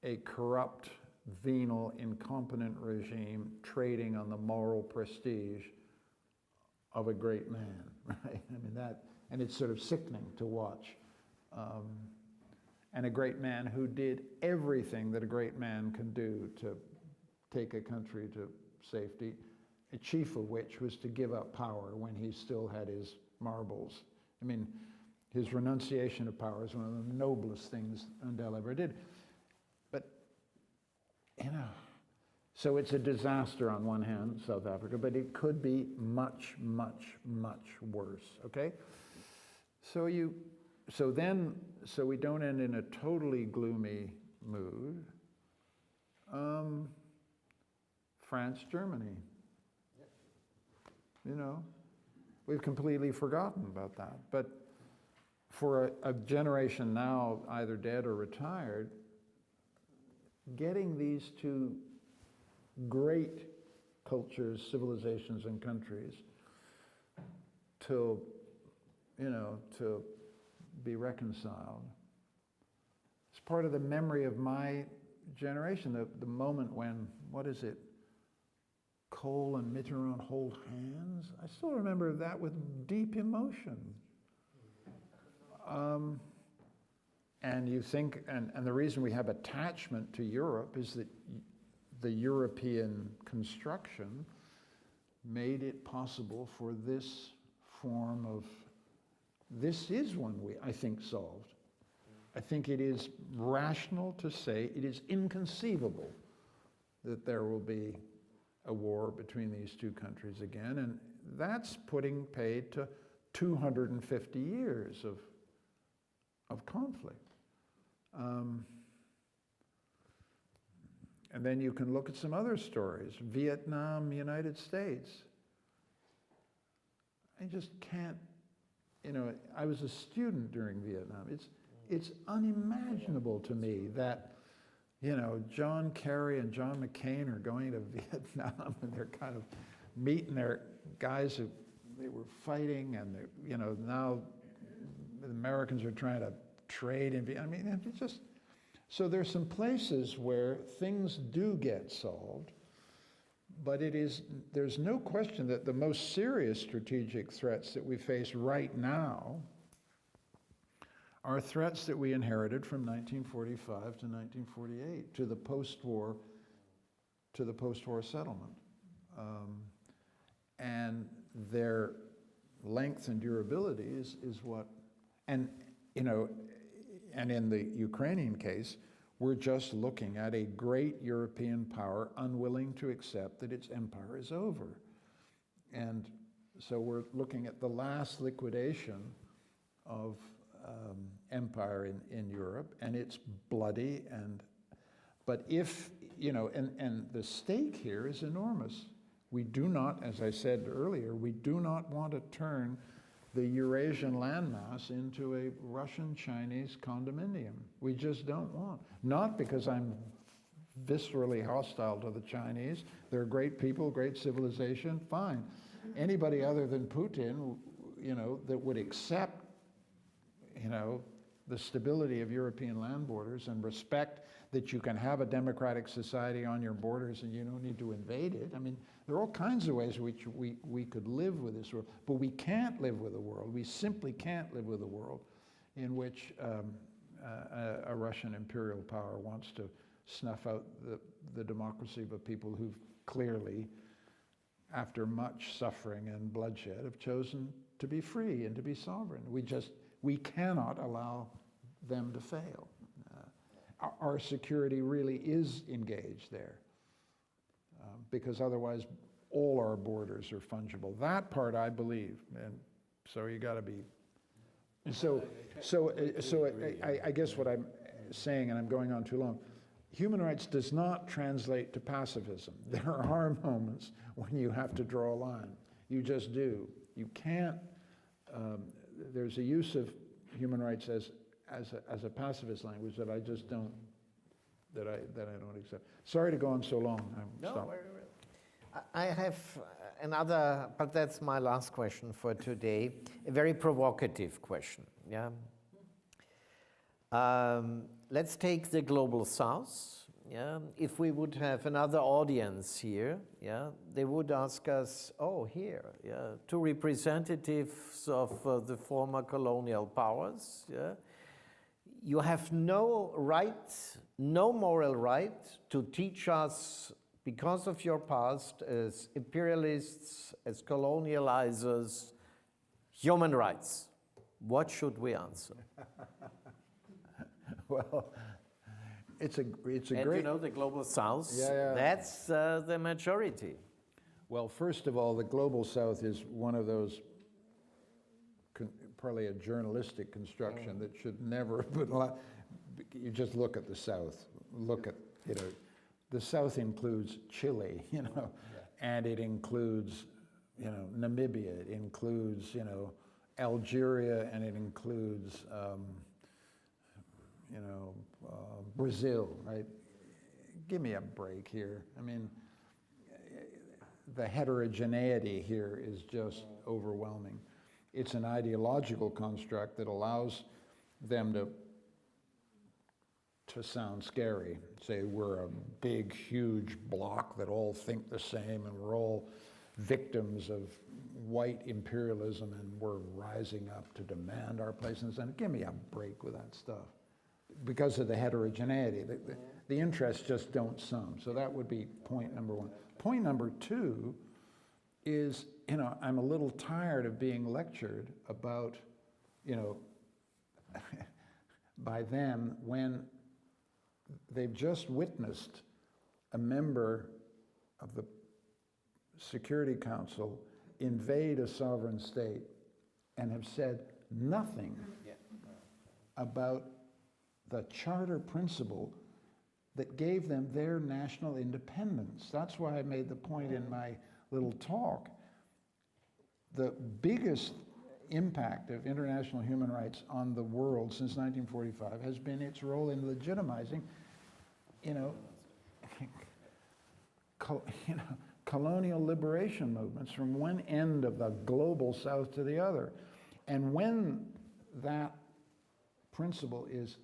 a corrupt, venal, incompetent regime trading on the moral prestige of a great man, right? I mean, and it's sort of sickening to watch. And a great man who did everything that a great man can do to take a country to safety, a chief of which was to give up power when he still had his marbles. I mean, his renunciation of power is one of the noblest things Undell ever did. But, you know, so it's a disaster on one hand, South Africa, but it could be much, much, much worse, okay? So we don't end in a totally gloomy mood. France, Germany. You know, we've completely forgotten about that. But for a generation now, either dead or retired, getting these two great cultures, civilizations, and countries to, you know, to be reconciled. It's part of the memory of my generation, the moment when, what is it, Kohl and Mitterrand hold hands. I still remember that with deep emotion. And you think, and the reason we have attachment to Europe is that the European construction made it possible for this form of, this is one we, I think, solved. I think it is rational to say it is inconceivable that there will be a war between these two countries again, and that's putting paid to 250 years of conflict. And then you can look at some other stories. Vietnam, United States. I just can't, you know, I was a student during Vietnam. It's unimaginable to me that, you know, John Kerry and John McCain are going to Vietnam and they're kind of meeting their guys who they were fighting, and you know, now the Americans are trying to trade in Vietnam. I mean, it's just, so there's some places where things do get solved, but there's no question that the most serious strategic threats that we face right now are threats that we inherited from 1945 to 1948 to the post-war settlement, and their length and durability is what, and you know, and in the Ukrainian case, we're just looking at a great European power unwilling to accept that its empire is over, and so we're looking at the last liquidation of empire in Europe, and it's bloody, but if, you know, and the stake here is enormous. We do not, as I said earlier, we do not want to turn the Eurasian landmass into a Russian-Chinese condominium. We just don't want. Not because I'm viscerally hostile to the Chinese. They're great people, great civilization, fine. Anybody other than Putin, you know, that would accept, you know, the stability of European land borders and respect that you can have a democratic society on your borders and you don't need to invade it. I mean, there are all kinds of ways which we could live with this world, but we can't live with a world. We simply can't live with a world in which a Russian imperial power wants to snuff out the democracy of a people who've clearly, after much suffering and bloodshed, have chosen to be free and to be sovereign. We cannot allow them to fail. Our security really is engaged there, because otherwise all our borders are fungible. That part I believe, and so you got to be. So I guess what I'm saying, and I'm going on too long, human rights does not translate to pacifism. There are moments when you have to draw a line. You just do. You can't, there's a use of human rights as a pacifist language that I just don't, that I don't accept. Sorry to go on so long. No, I have another, but that's my last question for today, a very provocative question, yeah? Let's take the Global South. Yeah, if we would have another audience here, yeah, they would ask us, oh, here, yeah, two representatives of the former colonial powers, yeah, you have no right, no moral right to teach us, because of your past as imperialists, as colonializers, human rights. What should we answer? Well, it's a and great... you know, the Global South, Yeah. that's the majority. Well, first of all, the Global South is one of those, probably a journalistic construction that should never have been allowed. You just look at the South, look at, you know, the South includes Chile, you know, and it includes, you know, Namibia, it includes, you know, Algeria, and it includes, you know, Brazil, right? Give me a break here. I mean, the heterogeneity here is just overwhelming. It's an ideological construct that allows them to sound scary. Say we're a big, huge block that all think the same and we're all victims of white imperialism and we're rising up to demand our place in the center. Give me a break with that stuff. Because of the heterogeneity, the interests just don't sum. So that would be point number one. Point number two is, you know, I'm a little tired of being lectured about, you know, by them when they've just witnessed a member of the Security Council invade a sovereign state and have said nothing about the charter principle that gave them their national independence. That's why I made the point in my little talk. The biggest impact of international human rights on the world since 1945 has been its role in legitimizing, you know, colonial liberation movements from one end of the Global South to the other. And when that principle is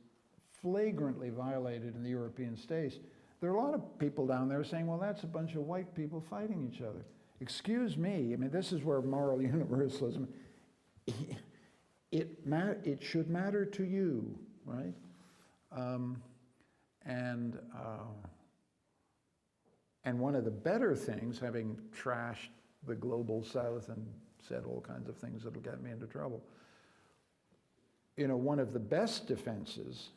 flagrantly violated in the European states, there are a lot of people down there saying, well, that's a bunch of white people fighting each other. Excuse me, I mean, this is where moral universalism, it should matter to you, right? And one of the better things, having trashed the Global South and said all kinds of things that'll get me into trouble, you know, one of the best defenses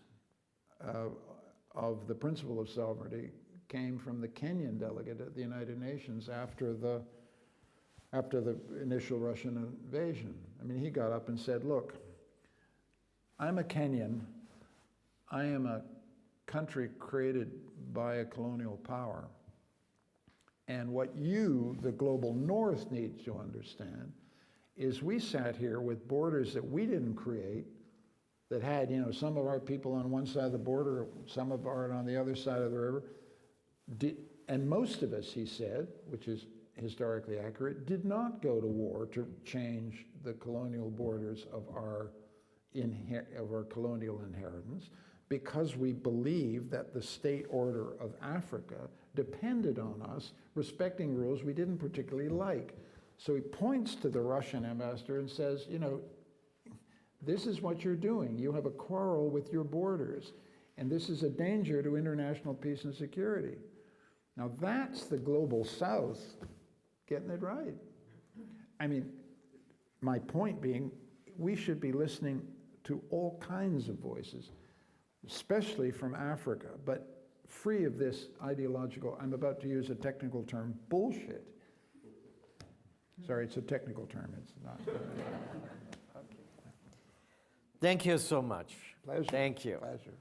of the principle of sovereignty came from the Kenyan delegate at the United Nations after the initial Russian invasion. I mean, he got up and said, look, I'm a Kenyan. I am a country created by a colonial power. And what you, the global North, needs to understand is we sat here with borders that we didn't create, that had, you know, some of our people on one side of the border, some of ours on the other side of the river. And most of us, he said, which is historically accurate, did not go to war to change the colonial borders of our colonial inheritance, because we believed that the state order of Africa depended on us respecting rules we didn't particularly like. So he points to the Russian ambassador and says, you know, this is what you're doing. You have a quarrel with your borders, and this is a danger to international peace and security. Now that's the Global South getting it right. I mean, my point being, we should be listening to all kinds of voices, especially from Africa, but free of this ideological, I'm about to use a technical term, bullshit. Sorry, it's a technical term, it's not. Thank you so much. Pleasure. Thank you. Pleasure.